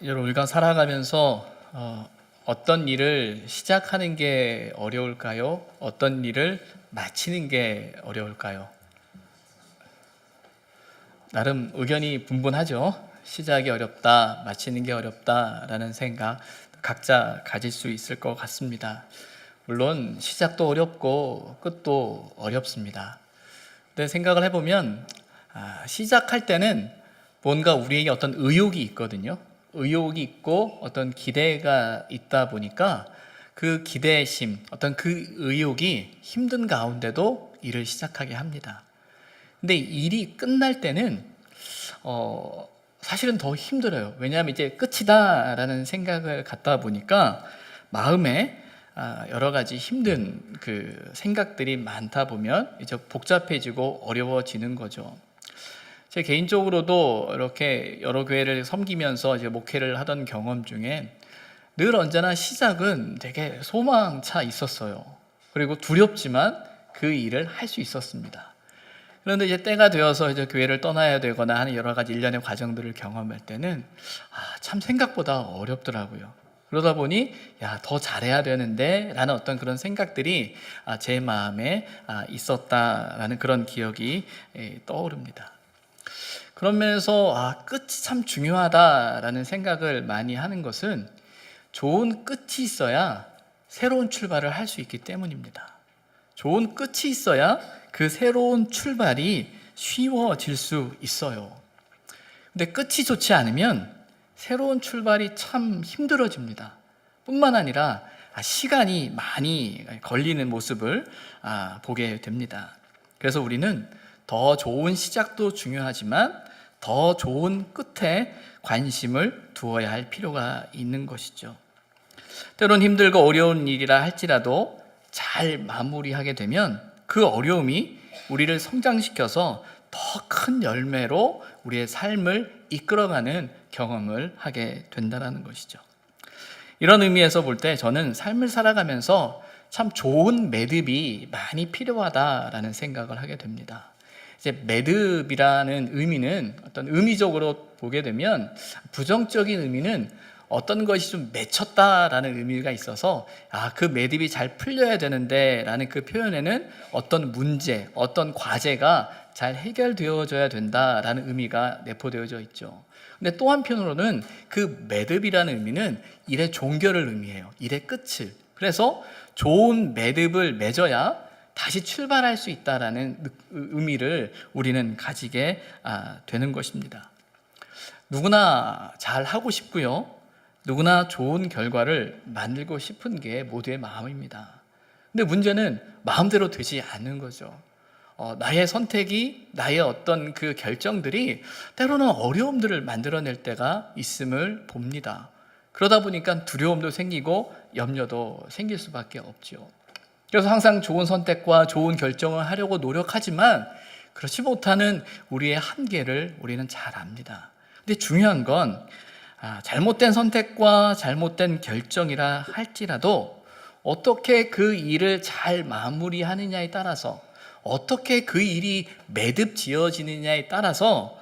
여러분, 우리가 살아가면서 어떤 일을 시작하는 게 어려울까요? 어떤 일을 마치는 게 어려울까요? 나름 의견이 분분하죠. 시작이 어렵다, 마치는 게 어렵다라는 생각 각자 가질 수 있을 것 같습니다. 물론 시작도 어렵고 끝도 어렵습니다. 근데 생각을 해보면 시작할 때는 뭔가 우리에게 어떤 의욕이 있거든요. 의욕이 있고 어떤 기대가 있다 보니까 그 기대심, 어떤 그 의욕이 힘든 가운데도 일을 시작하게 합니다. 근데 일이 끝날 때는 사실은 더 힘들어요. 왜냐하면 이제 끝이다라는 생각을 갖다 보니까 마음에 여러 가지 힘든 그 생각들이 많다 보면 이제 복잡해지고 어려워지는 거죠. 제 개인적으로도 이렇게 여러 교회를 섬기면서 이제 목회를 하던 경험 중에 늘 언제나 시작은 되게 소망차 있었어요. 그리고 두렵지만 그 일을 할 수 있었습니다. 그런데 이제 때가 되어서 이제 교회를 떠나야 되거나 하는 여러 가지 일련의 과정들을 경험할 때는 참 생각보다 어렵더라고요. 그러다 보니 더 잘해야 되는데 라는 어떤 그런 생각들이 제 마음에 있었다라는 그런 기억이 떠오릅니다. 그런 면에서 끝이 참 중요하다라는 생각을 많이 하는 것은 좋은 끝이 있어야 새로운 출발을 할 수 있기 때문입니다. 좋은 끝이 있어야 그 새로운 출발이 쉬워질 수 있어요. 근데 끝이 좋지 않으면 새로운 출발이 참 힘들어집니다. 뿐만 아니라 시간이 많이 걸리는 모습을 보게 됩니다. 그래서 우리는 더 좋은 시작도 중요하지만 더 좋은 끝에 관심을 두어야 할 필요가 있는 것이죠. 때론 힘들고 어려운 일이라 할지라도 잘 마무리하게 되면 그 어려움이 우리를 성장시켜서 더 큰 열매로 우리의 삶을 이끌어가는 경험을 하게 된다는 것이죠. 이런 의미에서 볼 때 저는 삶을 살아가면서 참 좋은 매듭이 많이 필요하다라는 생각을 하게 됩니다. 이제 매듭이라는 의미는 어떤 의미적으로 보게 되면 부정적인 의미는 어떤 것이 좀 맺혔다라는 의미가 있어서 그 매듭이 잘 풀려야 되는데 라는 그 표현에는 어떤 문제, 어떤 과제가 잘 해결되어져야 된다라는 의미가 내포되어져 있죠. 근데 또 한편으로는 그 매듭이라는 의미는 일의 종결을 의미해요. 일의 끝을. 그래서 좋은 매듭을 맺어야 다시 출발할 수 있다라는 의미를 우리는 가지게 되는 것입니다. 누구나 잘 하고 싶고요. 누구나 좋은 결과를 만들고 싶은 게 모두의 마음입니다. 근데 문제는 마음대로 되지 않는 거죠. 나의 선택이, 나의 어떤 그 결정들이 때로는 어려움들을 만들어낼 때가 있음을 봅니다. 그러다 보니까 두려움도 생기고 염려도 생길 수밖에 없죠. 그래서 항상 좋은 선택과 좋은 결정을 하려고 노력하지만 그렇지 못하는 우리의 한계를 우리는 잘 압니다. 근데 중요한 건 잘못된 선택과 잘못된 결정이라 할지라도 어떻게 그 일을 잘 마무리하느냐에 따라서 어떻게 그 일이 매듭 지어지느냐에 따라서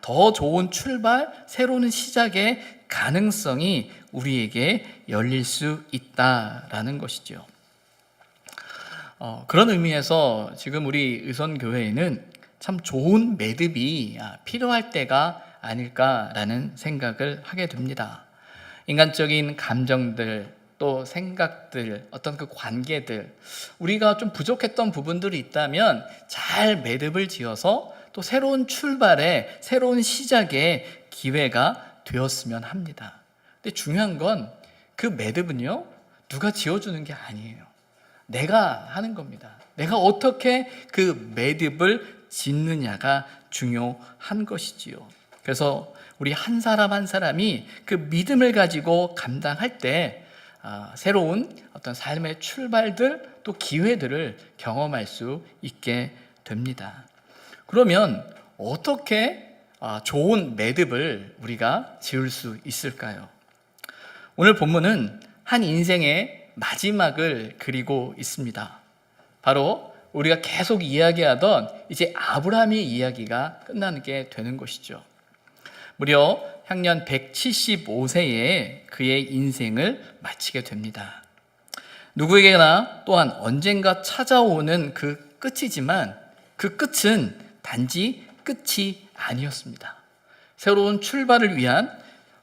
더 좋은 출발, 새로운 시작의 가능성이 우리에게 열릴 수 있다라는 것이죠. 그런 의미에서 지금 우리 의선교회에는 참 좋은 매듭이 필요할 때가 아닐까라는 생각을 하게 됩니다. 인간적인 감정들, 또 생각들, 어떤 그 관계들, 우리가 좀 부족했던 부분들이 있다면 잘 매듭을 지어서 또 새로운 출발에, 새로운 시작의 기회가 되었으면 합니다. 근데 중요한 건 그 매듭은요, 누가 지어주는 게 아니에요. 내가 하는 겁니다. 내가 어떻게 그 매듭을 짓느냐가 중요한 것이지요. 그래서 우리 한 사람 한 사람이 그 믿음을 가지고 감당할 때 새로운 어떤 삶의 출발들 또 기회들을 경험할 수 있게 됩니다. 그러면 어떻게 좋은 매듭을 우리가 지을 수 있을까요? 오늘 본문은 한 인생의 마지막을 그리고 있습니다. 바로 우리가 계속 이야기하던 이제 아브라함의 이야기가 끝나는 게 되는 것이죠. 무려 향년 175세에 그의 인생을 마치게 됩니다. 누구에게나 또한 언젠가 찾아오는 그 끝이지만 그 끝은 단지 끝이 아니었습니다. 새로운 출발을 위한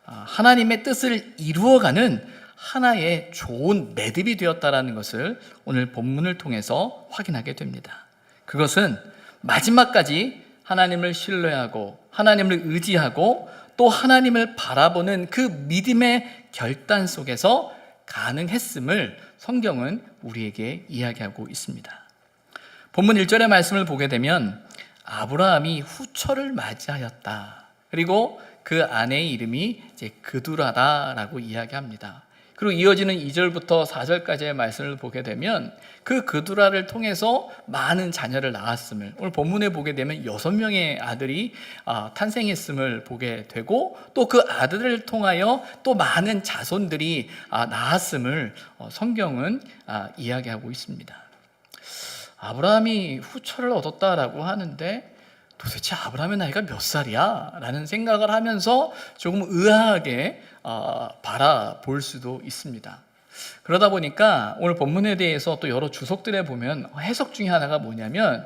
하나님의 뜻을 이루어가는 하나의 좋은 매듭이 되었다라는 것을 오늘 본문을 통해서 확인하게 됩니다. 그것은 마지막까지 하나님을 신뢰하고 하나님을 의지하고 또 하나님을 바라보는 그 믿음의 결단 속에서 가능했음을 성경은 우리에게 이야기하고 있습니다. 본문 1절의 말씀을 보게 되면 아브라함이 후처를 맞이하였다. 그리고 그 아내의 이름이 이제 그두라다라고 이야기합니다. 그리고 이어지는 2절부터 4절까지의 말씀을 보게 되면 그 그두라를 통해서 많은 자녀를 낳았음을, 오늘 본문에 보게 되면 6명의 아들이 탄생했음을 보게 되고 또 그 아들을 통하여 또 많은 자손들이 낳았음을 성경은 이야기하고 있습니다. 아브라함이 후처를 얻었다라고 하는데 도대체 아브라함의 나이가 몇 살이야? 라는 생각을 하면서 조금 의아하게 바라볼 수도 있습니다. 그러다 보니까 오늘 본문에 대해서 또 여러 주석들에 보면 해석 중에 하나가 뭐냐면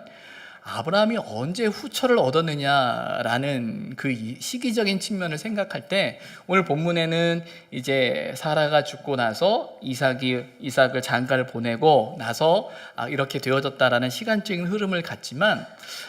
아브라함이 언제 후처를 얻었느냐라는 그 시기적인 측면을 생각할 때 오늘 본문에는 이제 사라가 죽고 나서 이삭을 장가를 보내고 나서 이렇게 되어졌다라는 시간적인 흐름을 갖지만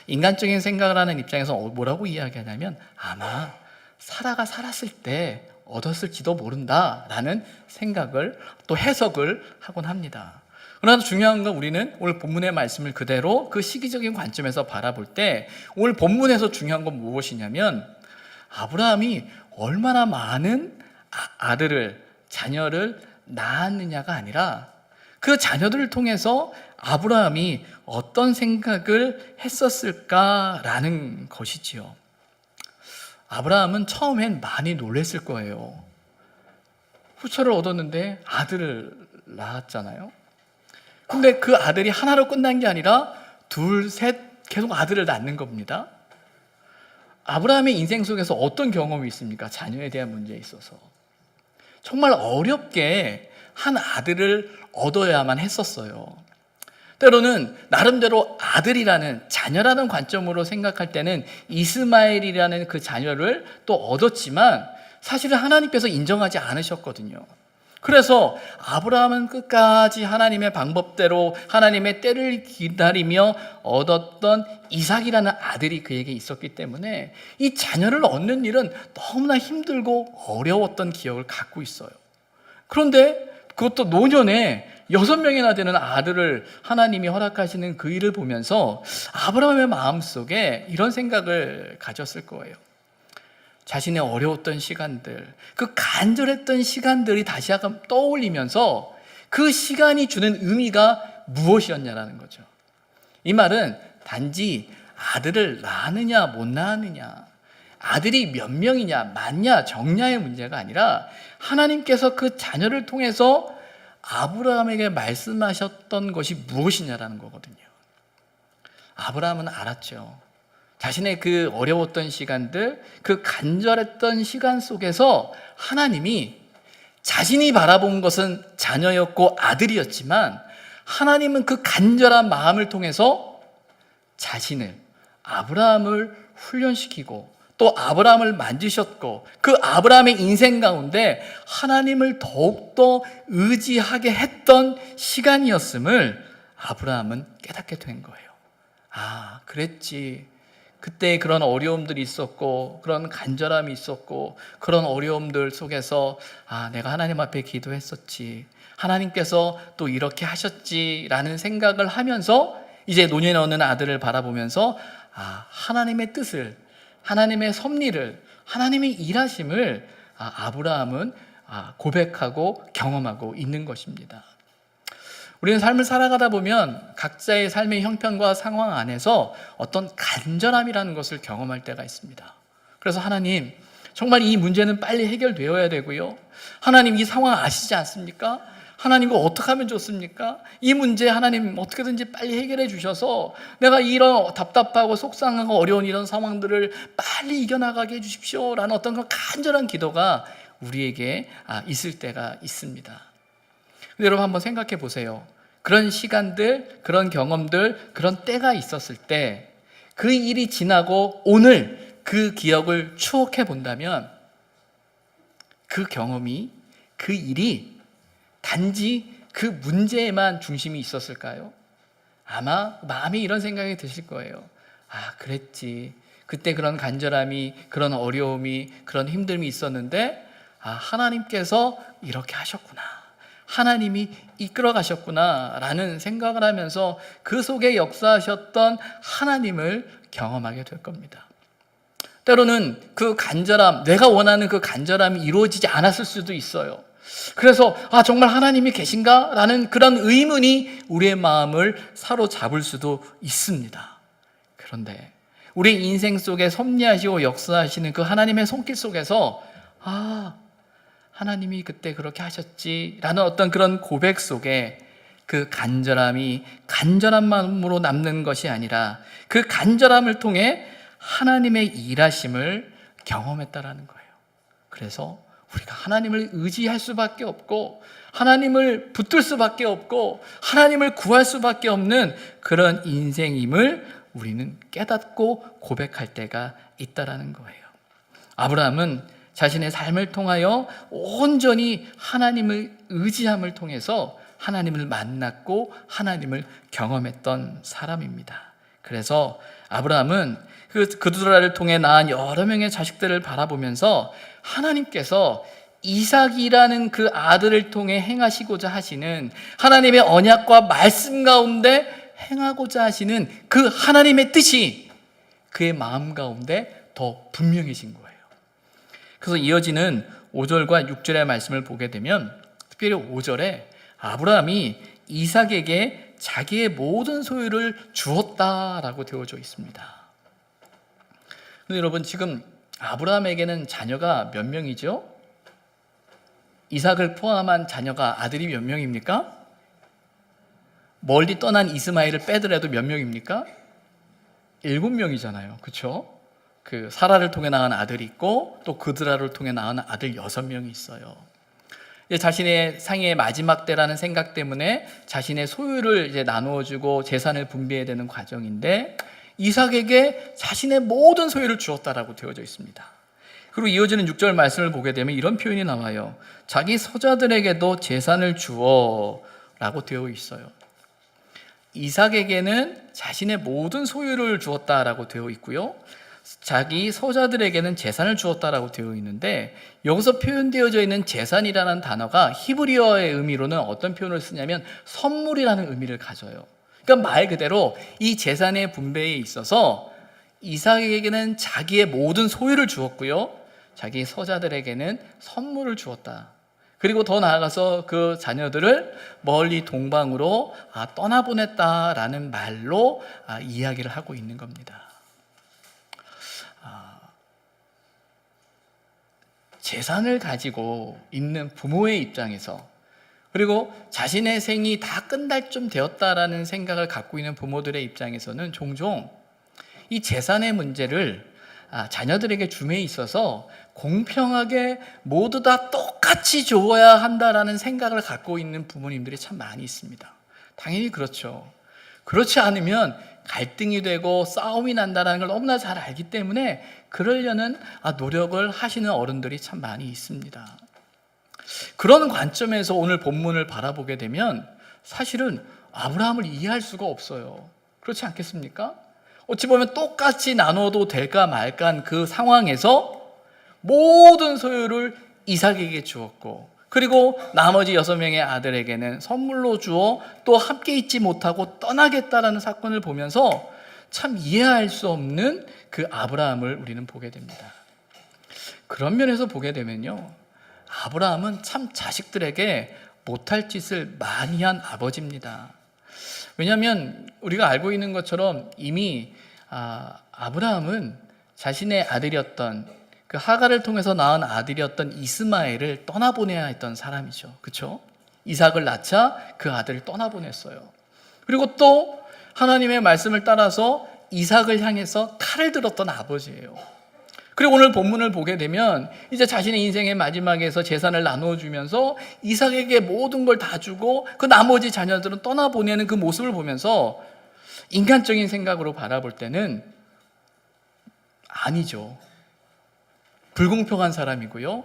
인간적인 생각을 하는 입장에서 뭐라고 이야기하냐면 아마 사라가 살았을 때 얻었을지도 모른다라는 생각을 또 해석을 하곤 합니다. 그러나 중요한 건 우리는 오늘 본문의 말씀을 그대로 그 시기적인 관점에서 바라볼 때 오늘 본문에서 중요한 건 무엇이냐면 아브라함이 얼마나 많은 자녀를 낳았느냐가 아니라 그 자녀들을 통해서 아브라함이 어떤 생각을 했었을까라는 것이지요. 아브라함은 처음엔 많이 놀랬을 거예요. 후처를 얻었는데 아들을 낳았잖아요. 근데 그 아들이 하나로 끝난 게 아니라 둘, 셋 계속 아들을 낳는 겁니다. 아브라함의 인생 속에서 어떤 경험이 있습니까? 자녀에 대한 문제에 있어서 정말 어렵게 한 아들을 얻어야만 했었어요. 때로는 나름대로 아들이라는 자녀라는 관점으로 생각할 때는 이스마엘이라는 그 자녀를 또 얻었지만 사실은 하나님께서 인정하지 않으셨거든요. 그래서 아브라함은 끝까지 하나님의 방법대로 하나님의 때를 기다리며 얻었던 이삭이라는 아들이 그에게 있었기 때문에 이 자녀를 얻는 일은 너무나 힘들고 어려웠던 기억을 갖고 있어요. 그런데 그것도 노년에 6명이나 되는 아들을 하나님이 허락하시는 그 일을 보면서 아브라함의 마음속에 이런 생각을 가졌을 거예요. 자신의 어려웠던 시간들, 그 간절했던 시간들이 다시 한번 떠올리면서 그 시간이 주는 의미가 무엇이었냐라는 거죠. 이 말은 단지 아들을 낳느냐 못 낳느냐, 아들이 몇 명이냐 많냐 적냐의 문제가 아니라 하나님께서 그 자녀를 통해서 아브라함에게 말씀하셨던 것이 무엇이냐라는 거거든요. 아브라함은 알았죠. 자신의 그 어려웠던 시간들, 그 간절했던 시간 속에서 하나님이 자신이 바라본 것은 자녀였고 아들이었지만 하나님은 그 간절한 마음을 통해서 아브라함을 훈련시키고 또 아브라함을 만지셨고 그 아브라함의 인생 가운데 하나님을 더욱더 의지하게 했던 시간이었음을 아브라함은 깨닫게 된 거예요. 아, 그랬지. 그때 그런 어려움들이 있었고 그런 간절함이 있었고 그런 어려움들 속에서 내가 하나님 앞에 기도했었지, 하나님께서 또 이렇게 하셨지라는 생각을 하면서 이제 노년에 얻는 아들을 바라보면서 하나님의 뜻을, 하나님의 섭리를, 하나님의 일하심을 아브라함은 고백하고 경험하고 있는 것입니다. 우리는 삶을 살아가다 보면 각자의 삶의 형편과 상황 안에서 어떤 간절함이라는 것을 경험할 때가 있습니다. 그래서 하나님, 정말 이 문제는 빨리 해결되어야 되고요. 하나님, 이 상황 아시지 않습니까? 하나님 이거 어떻게 하면 좋습니까? 이 문제 하나님 어떻게든지 빨리 해결해 주셔서 내가 이런 답답하고 속상하고 어려운 이런 상황들을 빨리 이겨나가게 해 주십시오 라는 어떤 그런 간절한 기도가 우리에게 있을 때가 있습니다. 근데 여러분 한번 생각해 보세요. 그런 시간들, 그런 경험들, 그런 때가 있었을 때 그 일이 지나고 오늘 그 기억을 추억해 본다면 그 경험이, 그 일이 단지 그 문제에만 중심이 있었을까요? 아마 마음에 이런 생각이 드실 거예요. 그랬지. 그때 그런 간절함이, 그런 어려움이, 그런 힘듦이 있었는데 하나님께서 이렇게 하셨구나. 하나님이 이끌어 가셨구나 라는 생각을 하면서 그 속에 역사하셨던 하나님을 경험하게 될 겁니다. 때로는 그 간절함, 내가 원하는 그 간절함이 이루어지지 않았을 수도 있어요. 그래서 정말 하나님이 계신가? 라는 그런 의문이 우리의 마음을 사로잡을 수도 있습니다. 그런데 우리 인생 속에 섭리하시고 역사하시는 그 하나님의 손길 속에서 하나님이 그때 그렇게 하셨지라는 어떤 그런 고백 속에 그 간절함이 간절한 마음으로 남는 것이 아니라 그 간절함을 통해 하나님의 일하심을 경험했다라는 거예요. 그래서 우리가 하나님을 의지할 수밖에 없고 하나님을 붙들 수밖에 없고 하나님을 구할 수밖에 없는 그런 인생임을 우리는 깨닫고 고백할 때가 있다라는 거예요. 아브라함은 자신의 삶을 통하여 온전히 하나님을 의지함을 통해서 하나님을 만났고 하나님을 경험했던 사람입니다. 그래서 아브라함은 그두라를 통해 낳은 여러 명의 자식들을 바라보면서 하나님께서 이삭이라는 그 아들을 통해 행하시고자 하시는 하나님의 언약과 말씀 가운데 행하고자 하시는 그 하나님의 뜻이 그의 마음 가운데 더 분명해진 거예요. 그래서 이어지는 5절과 6절의 말씀을 보게 되면 특별히 5절에 아브라함이 이삭에게 자기의 모든 소유를 주었다라고 되어져 있습니다. 근데 여러분 지금 아브라함에게는 자녀가 몇 명이죠? 이삭을 포함한 자녀가 아들이 몇 명입니까? 멀리 떠난 이스마엘을 빼더라도 몇 명입니까? 7명이잖아요. 그렇죠? 그 사라를 통해 낳은 아들이 있고 또 그드라를 통해 낳은 아들 6명이 있어요. 자신의 생애의 마지막 때라는 생각 때문에 자신의 소유를 이제 나누어주고 재산을 분배해야 되는 과정인데 이삭에게 자신의 모든 소유를 주었다라고 되어져 있습니다. 그리고 이어지는 6절 말씀을 보게 되면 이런 표현이 나와요. 자기 서자들에게도 재산을 주어 라고 되어 있어요. 이삭에게는 자신의 모든 소유를 주었다라고 되어 있고요. 자기 서자들에게는 재산을 주었다라고 되어 있는데 여기서 표현되어져 있는 재산이라는 단어가 히브리어의 의미로는 어떤 표현을 쓰냐면 선물이라는 의미를 가져요. 그러니까 말 그대로 이 재산의 분배에 있어서 이삭에게는 자기의 모든 소유를 주었고요. 자기 서자들에게는 선물을 주었다. 그리고 더 나아가서 그 자녀들을 멀리 동방으로 떠나보냈다라는 말로 이야기를 하고 있는 겁니다. 재산을 가지고 있는 부모의 입장에서 그리고 자신의 생이 다 끝날 좀 되었다라는 생각을 갖고 있는 부모들의 입장에서는 종종 이 재산의 문제를 자녀들에게 줌에 있어서 공평하게 모두 다 똑같이 줘야 한다라는 생각을 갖고 있는 부모님들이 참 많이 있습니다. 당연히 그렇죠. 그렇지 않으면 갈등이 되고 싸움이 난다는 걸 너무나 잘 알기 때문에 그러려는 노력을 하시는 어른들이 참 많이 있습니다. 그런 관점에서 오늘 본문을 바라보게 되면 사실은 아브라함을 이해할 수가 없어요. 그렇지 않겠습니까? 어찌 보면 똑같이 나눠도 될까 말까 그 상황에서 모든 소유를 이삭에게 주었고 그리고 나머지 6명의 아들에게는 선물로 주어 또 함께 있지 못하고 떠나겠다라는 사건을 보면서 참 이해할 수 없는 그 아브라함을 우리는 보게 됩니다. 그런 면에서 보게 되면요, 아브라함은 참 자식들에게 못할 짓을 많이 한 아버지입니다. 왜냐하면 우리가 알고 있는 것처럼 이미 아브라함은 자신의 아들이었던 그 하갈을 통해서 낳은 아들이었던 이스마엘을 떠나보내야 했던 사람이죠. 그렇죠? 이삭을 낳자 그 아들을 떠나보냈어요. 그리고 또 하나님의 말씀을 따라서 이삭을 향해서 칼을 들었던 아버지예요. 그리고 오늘 본문을 보게 되면 이제 자신의 인생의 마지막에서 재산을 나눠주면서 이삭에게 모든 걸 다 주고 그 나머지 자녀들은 떠나보내는 그 모습을 보면서 인간적인 생각으로 바라볼 때는 아니죠. 불공평한 사람이고요.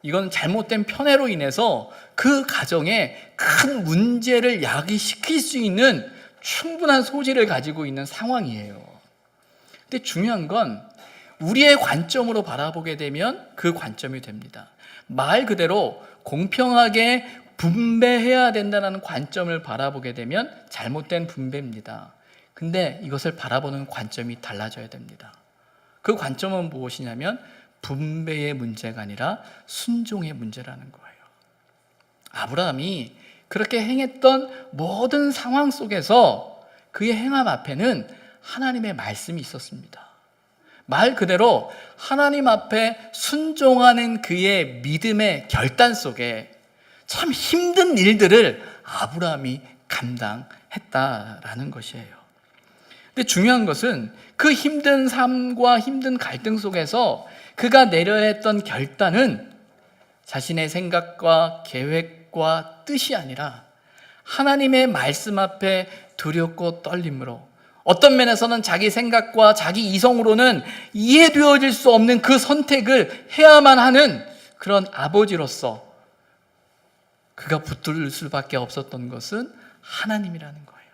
이건 잘못된 편애로 인해서 그 가정에 큰 문제를 야기시킬 수 있는 충분한 소지를 가지고 있는 상황이에요. 근데 중요한 건 우리의 관점으로 바라보게 되면 그 관점이 됩니다. 말 그대로 공평하게 분배해야 된다는 관점을 바라보게 되면 잘못된 분배입니다. 근데 이것을 바라보는 관점이 달라져야 됩니다. 그 관점은 무엇이냐면 분배의 문제가 아니라 순종의 문제라는 거예요. 아브라함이 그렇게 행했던 모든 상황 속에서 그의 행함 앞에는 하나님의 말씀이 있었습니다. 말 그대로 하나님 앞에 순종하는 그의 믿음의 결단 속에 참 힘든 일들을 아브라함이 감당했다라는 것이에요. 근데 중요한 것은 그 힘든 삶과 힘든 갈등 속에서 그가 내려야 했던 결단은 자신의 생각과 계획과 뜻이 아니라 하나님의 말씀 앞에 두렵고 떨림으로, 어떤 면에서는 자기 생각과 자기 이성으로는 이해되어질 수 없는 그 선택을 해야만 하는 그런 아버지로서 그가 붙들 수밖에 없었던 것은 하나님이라는 거예요.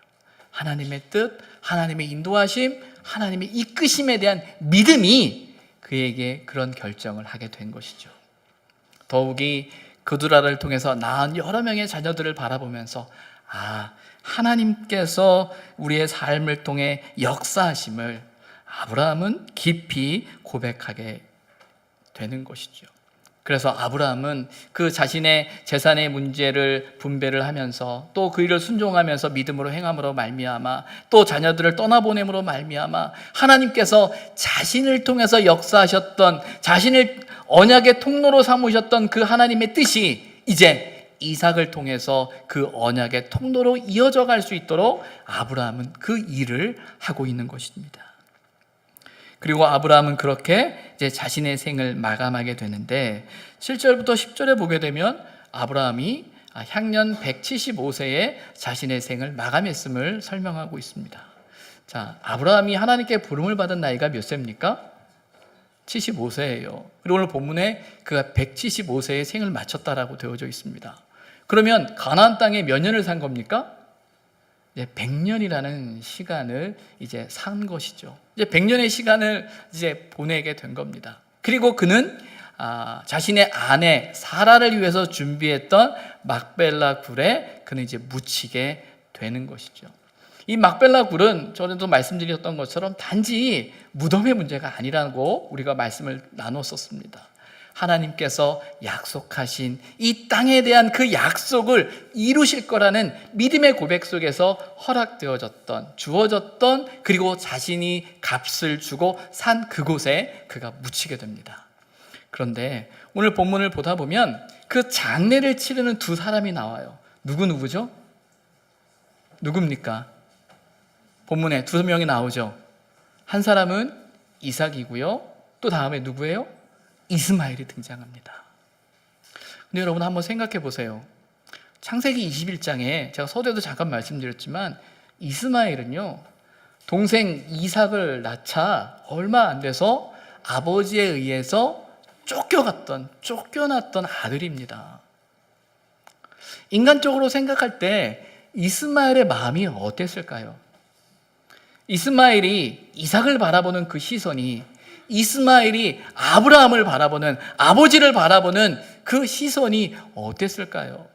하나님의 뜻, 하나님의 인도하심, 하나님의 이끄심에 대한 믿음이 그에게 그런 결정을 하게 된 것이죠. 더욱이 그두라를 통해서 낳은 여러 명의 자녀들을 바라보면서 하나님께서 우리의 삶을 통해 역사하심을 아브라함은 깊이 고백하게 되는 것이죠. 그래서 아브라함은 그 자신의 재산의 문제를 분배를 하면서 또 그 일을 순종하면서 믿음으로 행함으로 말미암아 또 자녀들을 떠나보냄으로 말미암아 하나님께서 자신을 통해서 역사하셨던, 자신을 언약의 통로로 삼으셨던 그 하나님의 뜻이 이제 이삭을 통해서 그 언약의 통로로 이어져 갈 수 있도록 아브라함은 그 일을 하고 있는 것입니다. 그리고 아브라함은 그렇게 이제 자신의 생을 마감하게 되는데 7절부터 10절에 보게 되면 아브라함이 향년 175세에 자신의 생을 마감했음을 설명하고 있습니다. 자, 아브라함이 하나님께 부름을 받은 나이가 몇 세입니까? 75세예요. 그리고 오늘 본문에 그가 175세에 생을 마쳤다라고 되어져 있습니다. 그러면 가나안 땅에 몇 년을 산 겁니까? 이제 100년이라는 시간을 이제 산 것이죠. 이제 100년의 시간을 이제 보내게 된 겁니다. 그리고 그는 자신의 아내 사라를 위해서 준비했던 막벨라 굴에 그는 이제 묻히게 되는 것이죠. 이 막벨라 굴은 전에도 말씀드렸던 것처럼 단지 무덤의 문제가 아니라고 우리가 말씀을 나눴었습니다. 하나님께서 약속하신 이 땅에 대한 그 약속을 이루실 거라는 믿음의 고백 속에서 허락되어졌던, 주어졌던, 그리고 자신이 값을 주고 산 그곳에 그가 묻히게 됩니다. 그런데 오늘 본문을 보다 보면 그 장례를 치르는 두 사람이 나와요. 누구죠? 누굽니까? 본문에 두 명이 나오죠. 한 사람은 이삭이고요. 또 다음에 누구예요? 이스마엘이 등장합니다. 근데 여러분 한번 생각해 보세요. 창세기 21장에 제가 서두에도 잠깐 말씀드렸지만 이스마엘은요, 동생 이삭을 낳자 얼마 안 돼서 아버지에 의해서 쫓겨났던 아들입니다. 인간적으로 생각할 때 이스마엘의 마음이 어땠을까요? 이스마엘이 이삭을 바라보는 그 시선이, 이스마엘이 아브라함을 바라보는, 아버지를 바라보는 그 시선이 어땠을까요?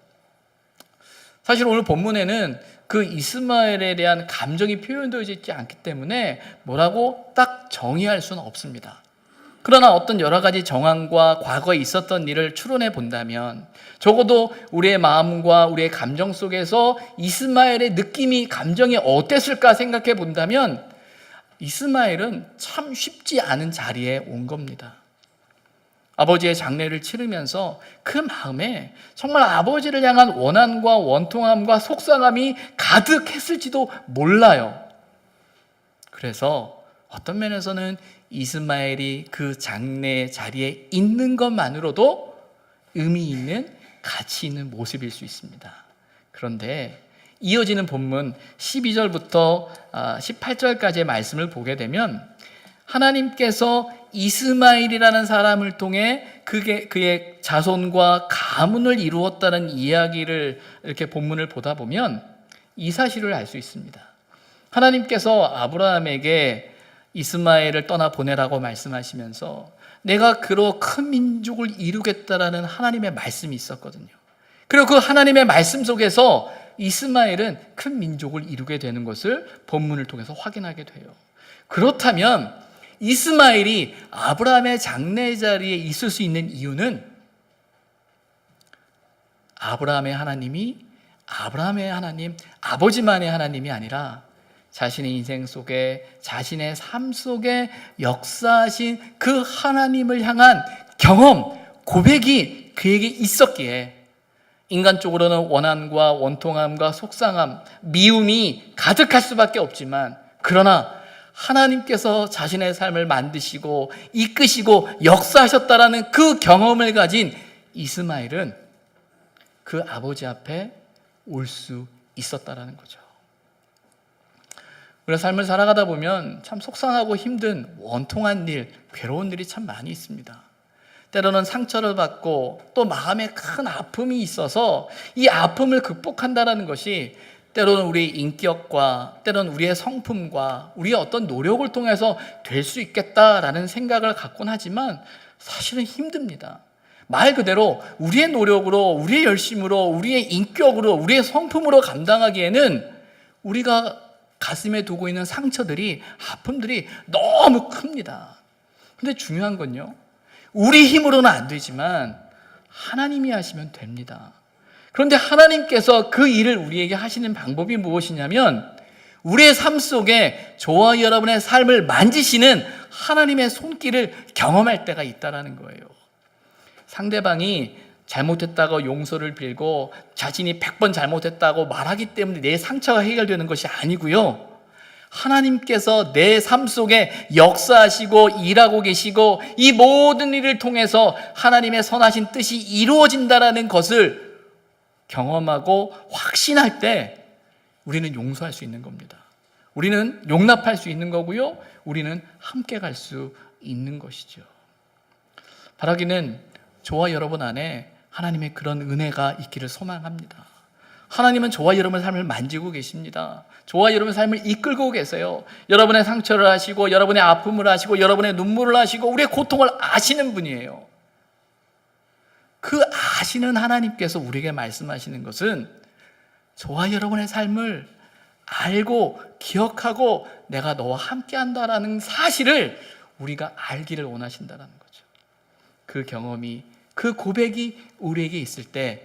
사실 오늘 본문에는 그 이스마엘에 대한 감정이 표현되어 있지 않기 때문에 뭐라고 딱 정의할 수는 없습니다. 그러나 어떤 여러 가지 정황과 과거에 있었던 일을 추론해 본다면 적어도 우리의 마음과 우리의 감정 속에서 이스마엘의 느낌이, 감정이 어땠을까 생각해 본다면 이스마엘은 참 쉽지 않은 자리에 온 겁니다. 아버지의 장례를 치르면서 그 마음에 정말 아버지를 향한 원한과 원통함과 속상함이 가득했을지도 몰라요. 그래서 어떤 면에서는 이스마엘이 그 장례 자리에 있는 것만으로도 의미 있는 가치 있는 모습일 수 있습니다. 그런데 이어지는 본문 12절부터 18절까지의 말씀을 보게 되면 하나님께서 이스마엘이라는 사람을 통해 그의 자손과 가문을 이루었다는 이야기를 이렇게 본문을 보다 보면 이 사실을 알 수 있습니다. 하나님께서 아브라함에게 이스마엘을 떠나 보내라고 말씀하시면서 내가 그로 큰 민족을 이루겠다라는 하나님의 말씀이 있었거든요. 그리고 그 하나님의 말씀 속에서 이스마엘은 큰 민족을 이루게 되는 것을 본문을 통해서 확인하게 돼요. 그렇다면 이스마엘이 아브라함의 장례 자리에 있을 수 있는 이유는 아브라함의 하나님이 아브라함의 하나님, 아버지만의 하나님이 아니라 자신의 인생 속에, 자신의 삶 속에 역사하신 그 하나님을 향한 경험, 고백이 그에게 있었기에 인간적으로는 원한과 원통함과 속상함, 미움이 가득할 수밖에 없지만, 그러나 하나님께서 자신의 삶을 만드시고 이끄시고 역사하셨다라는 그 경험을 가진 이스마엘은 그 아버지 앞에 올 수 있었다라는 거죠. 우리가 삶을 살아가다 보면 참 속상하고 힘든 원통한 일, 괴로운 일이 참 많이 있습니다. 때로는 상처를 받고 또 마음에 큰 아픔이 있어서 이 아픔을 극복한다는 것이 때로는 우리의 인격과 때로는 우리의 성품과 우리의 어떤 노력을 통해서 될 수 있겠다라는 생각을 갖곤 하지만 사실은 힘듭니다. 말 그대로 우리의 노력으로, 우리의 열심으로, 우리의 인격으로, 우리의 성품으로 감당하기에는 우리가 가슴에 두고 있는 상처들이, 아픔들이 너무 큽니다. 근데 중요한 건요, 우리 힘으로는 안 되지만 하나님이 하시면 됩니다. 그런데 하나님께서 그 일을 우리에게 하시는 방법이 무엇이냐면 우리의 삶 속에 저와 여러분의 삶을 만지시는 하나님의 손길을 경험할 때가 있다는 거예요. 상대방이 잘못했다고 용서를 빌고 자신이 100번 잘못했다고 말하기 때문에 내 상처가 해결되는 것이 아니고요, 하나님께서 내 삶 속에 역사하시고 일하고 계시고 이 모든 일을 통해서 하나님의 선하신 뜻이 이루어진다는 것을 경험하고 확신할 때 우리는 용서할 수 있는 겁니다. 우리는 용납할 수 있는 거고요, 우리는 함께 갈 수 있는 것이죠. 바라기는 저와 여러분 안에 하나님의 그런 은혜가 있기를 소망합니다. 하나님은 저와 여러분의 삶을 만지고 계십니다. 저와 여러분의 삶을 이끌고 계세요. 여러분의 상처를 아시고 여러분의 아픔을 아시고 여러분의 눈물을 아시고 우리의 고통을 아시는 분이에요. 그 아시는 하나님께서 우리에게 말씀하시는 것은 저와 여러분의 삶을 알고 기억하고 내가 너와 함께한다라는 사실을 우리가 알기를 원하신다는 거죠. 그 경험이, 그 고백이 우리에게 있을 때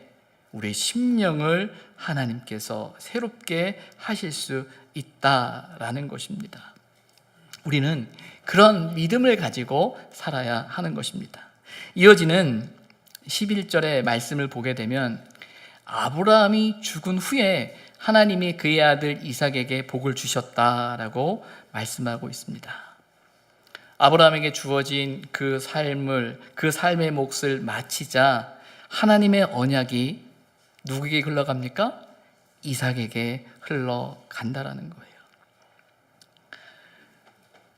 우리의 심령을 하나님께서 새롭게 하실 수 있다라는 것입니다. 우리는 그런 믿음을 가지고 살아야 하는 것입니다. 이어지는 11절의 말씀을 보게 되면 아브라함이 죽은 후에 하나님이 그의 아들 이삭에게 복을 주셨다라고 말씀하고 있습니다. 아브라함에게 주어진 그 삶의 몫을 마치자 하나님의 언약이 누구에게 흘러갑니까? 이삭에게 흘러간다라는 거예요.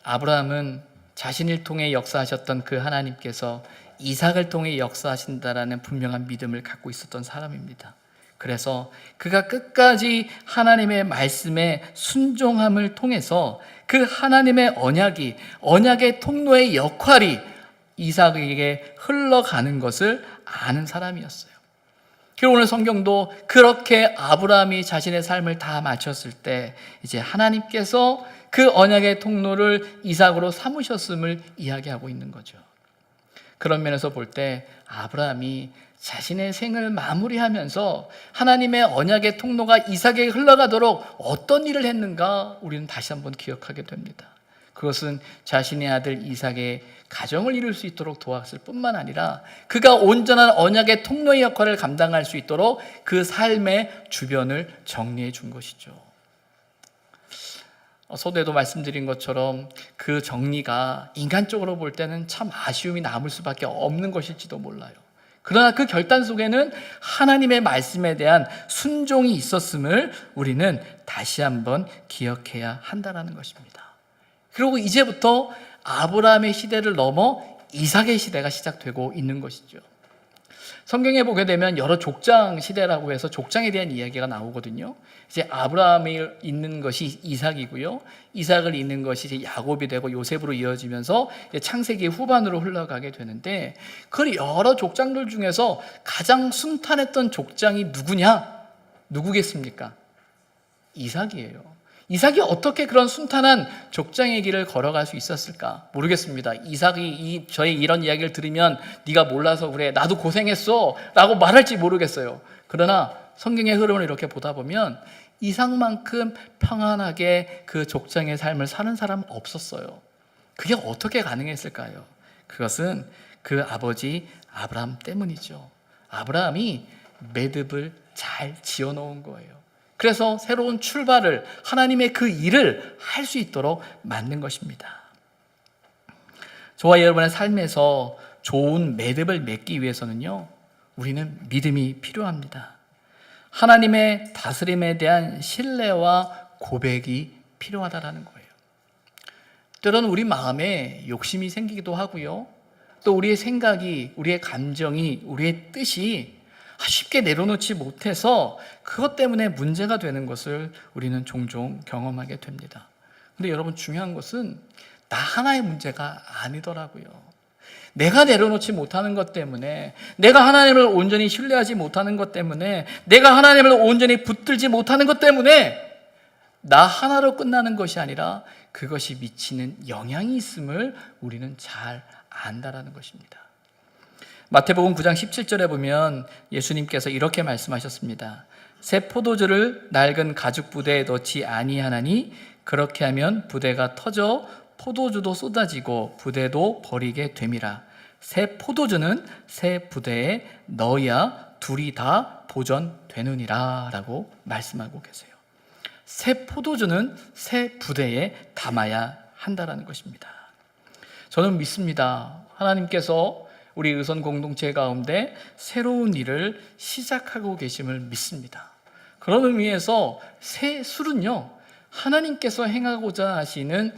아브라함은 자신을 통해 역사하셨던 그 하나님께서 이삭을 통해 역사하신다라는 분명한 믿음을 갖고 있었던 사람입니다. 그래서 그가 끝까지 하나님의 말씀에 순종함을 통해서 그 하나님의 언약의 통로의 역할이 이삭에게 흘러가는 것을 아는 사람이었어요. 그리고 오늘 성경도 그렇게 아브라함이 자신의 삶을 다 마쳤을 때 이제 하나님께서 그 언약의 통로를 이삭으로 삼으셨음을 이야기하고 있는 거죠. 그런 면에서 볼 때 아브라함이 자신의 생을 마무리하면서 하나님의 언약의 통로가 이삭에게 흘러가도록 어떤 일을 했는가 우리는 다시 한번 기억하게 됩니다. 그것은 자신의 아들 이삭의 가정을 이룰 수 있도록 도왔을 뿐만 아니라 그가 온전한 언약의 통로의 역할을 감당할 수 있도록 그 삶의 주변을 정리해 준 것이죠. 서두에도 말씀드린 것처럼 그 정리가 인간적으로 볼 때는 참 아쉬움이 남을 수밖에 없는 것일지도 몰라요. 그러나 그 결단 속에는 하나님의 말씀에 대한 순종이 있었음을 우리는 다시 한번 기억해야 한다는 것입니다. 그리고 이제부터 아브라함의 시대를 넘어 이삭의 시대가 시작되고 있는 것이죠. 성경에 보게 되면 여러 족장 시대라고 해서 족장에 대한 이야기가 나오거든요. 이제 아브라함이 있는 것이 이삭이고요. 이삭을 잇는 것이 이제 야곱이 되고 요셉으로 이어지면서 창세기 후반으로 흘러가게 되는데, 그 여러 족장들 중에서 가장 순탄했던 족장이 누구겠습니까? 이삭이에요. 이삭이 어떻게 그런 순탄한 족장의 길을 걸어갈 수 있었을까? 모르겠습니다. 이삭이 저의 이런 이야기를 들으면 네가 몰라서 그래, 나도 고생했어 라고 말할지 모르겠어요. 그러나 성경의 흐름을 이렇게 보다 보면 이삭만큼 평안하게 그 족장의 삶을 사는 사람은 없었어요. 그게 어떻게 가능했을까요? 그것은 그 아버지 아브라함 때문이죠. 아브라함이 매듭을 잘 지어놓은 거예요. 그래서 새로운 출발을, 하나님의 그 일을 할 수 있도록 만든 것입니다. 저와 여러분의 삶에서 좋은 매듭을 맺기 위해서는요, 우리는 믿음이 필요합니다. 하나님의 다스림에 대한 신뢰와 고백이 필요하다는 거예요. 때로는 우리 마음에 욕심이 생기기도 하고요, 또 우리의 생각이, 우리의 감정이, 우리의 뜻이 쉽게 내려놓지 못해서 그것 때문에 문제가 되는 것을 우리는 종종 경험하게 됩니다. 근데 여러분, 중요한 것은 나 하나의 문제가 아니더라고요. 내가 내려놓지 못하는 것 때문에, 내가 하나님을 온전히 신뢰하지 못하는 것 때문에, 내가 하나님을 온전히 붙들지 못하는 것 때문에 나 하나로 끝나는 것이 아니라 그것이 미치는 영향이 있음을 우리는 잘 안다라는 것입니다. 마태복음 9장 17절에 보면 예수님께서 이렇게 말씀하셨습니다. 새 포도주를 낡은 가죽 부대에 넣지 아니하나니 그렇게 하면 부대가 터져 포도주도 쏟아지고 부대도 버리게 됨이라. 새 포도주는 새 부대에 넣어야 둘이 다 보존되느니라 라고 말씀하고 계세요. 새 포도주는 새 부대에 담아야 한다는 것입니다. 저는 믿습니다. 하나님께서 우리 의선 공동체 가운데 새로운 일을 시작하고 계심을 믿습니다. 그런 의미에서 새 술은요, 하나님께서 행하고자 하시는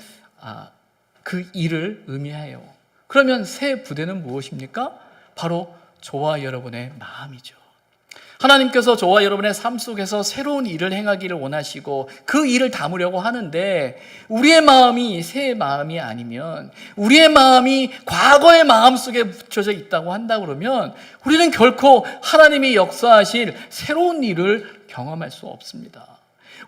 그 일을 의미해요. 그러면 새 부대는 무엇입니까? 바로 저와 여러분의 마음이죠. 하나님께서 저와 여러분의 삶 속에서 새로운 일을 행하기를 원하시고 그 일을 담으려고 하는데, 우리의 마음이 새 마음이 아니면, 우리의 마음이 과거의 마음 속에 묻혀져 있다고 한다 그러면 우리는 결코 하나님이 역사하실 새로운 일을 경험할 수 없습니다.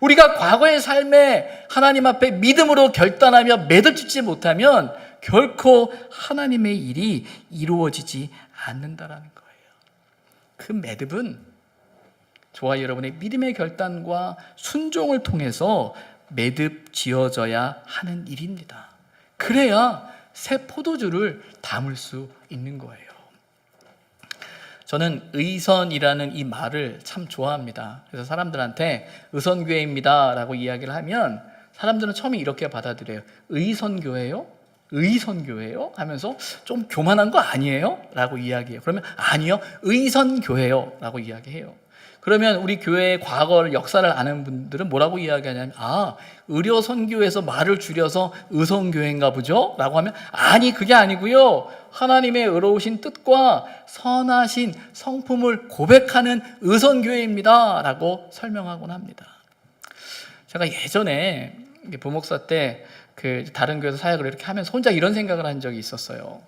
우리가 과거의 삶에 하나님 앞에 믿음으로 결단하며 매듭 짓지 못하면 결코 하나님의 일이 이루어지지 않는다라는 거예요. 그 매듭은 저와 여러분의 믿음의 결단과 순종을 통해서 매듭 지어져야 하는 일입니다. 그래야 새 포도주를 담을 수 있는 거예요. 저는 의선이라는 이 말을 참 좋아합니다. 그래서 사람들한테 의선교회입니다 라고 이야기를 하면 사람들은 처음에 이렇게 받아들여요. 의선교회요? 의선교회요? 하면서 좀 교만한 거 아니에요? 라고 이야기해요. 그러면 아니요, 의선교회요 라고 이야기해요. 그러면 우리 교회의 과거를, 역사를 아는 분들은 뭐라고 이야기하냐면, 의료선교에서 말을 줄여서 의선교회인가 보죠? 라고 하면 아니, 그게 아니고요, 하나님의 의로우신 뜻과 선하신 성품을 고백하는 의선교회입니다 라고 설명하곤 합니다. 제가 예전에 부목사 때 다른 교회에서 사역을 이렇게 하면서 혼자 이런 생각을 한 적이 있었어요.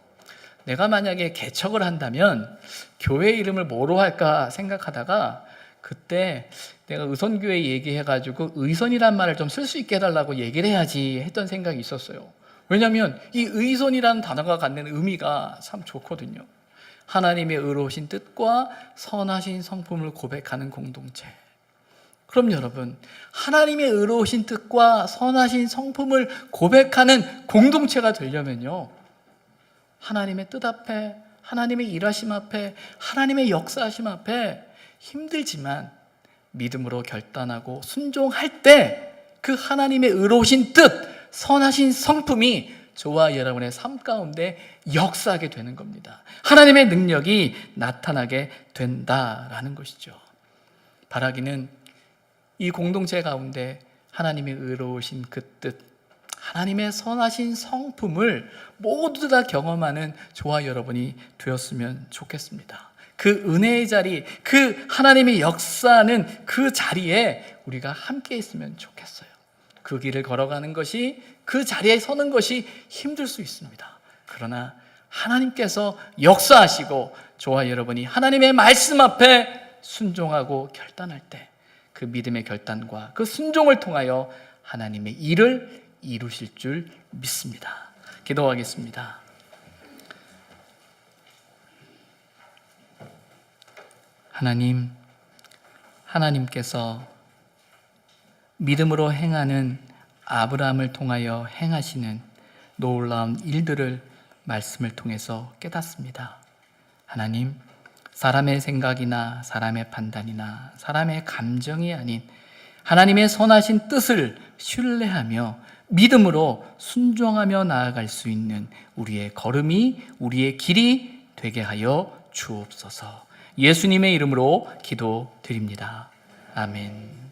내가 만약에 개척을 한다면 교회 이름을 뭐로 할까 생각하다가, 그때 내가 의선교회 얘기해가지고 의선이란 말을 좀 쓸 수 있게 해달라고 얘기를 해야지 했던 생각이 있었어요. 왜냐하면 이 의선이라는 단어가 갖는 의미가 참 좋거든요. 하나님의 의로우신 뜻과 선하신 성품을 고백하는 공동체. 그럼 여러분, 하나님의 의로우신 뜻과 선하신 성품을 고백하는 공동체가 되려면요, 하나님의 뜻 앞에, 하나님의 일하심 앞에, 하나님의 역사하심 앞에 힘들지만 믿음으로 결단하고 순종할 때 그 하나님의 의로우신 뜻, 선하신 성품이 저와 여러분의 삶 가운데 역사하게 되는 겁니다. 하나님의 능력이 나타나게 된다라는 것이죠. 바라기는 이 공동체 가운데 하나님의 의로우신 그 뜻, 하나님의 선하신 성품을 모두 다 경험하는 저와 여러분이 되었으면 좋겠습니다. 그 은혜의 자리, 그 하나님의 역사하는 그 자리에 우리가 함께 있으면 좋겠어요. 그 길을 걸어가는 것이, 그 자리에 서는 것이 힘들 수 있습니다. 그러나 하나님께서 역사하시고 저와 여러분이 하나님의 말씀 앞에 순종하고 결단할 때 그 믿음의 결단과 그 순종을 통하여 하나님의 일을 이루실 줄 믿습니다. 기도하겠습니다. 하나님께서 믿음으로 행하는 아브라함을 통하여 행하시는 놀라운 일들을 말씀을 통해서 깨닫습니다. 하나님, 사람의 생각이나 사람의 판단이나 사람의 감정이 아닌 하나님의 선하신 뜻을 신뢰하며 믿음으로 순종하며 나아갈 수 있는 우리의 걸음이, 우리의 길이 되게 하여 주옵소서. 예수님의 이름으로 기도드립니다. 아멘.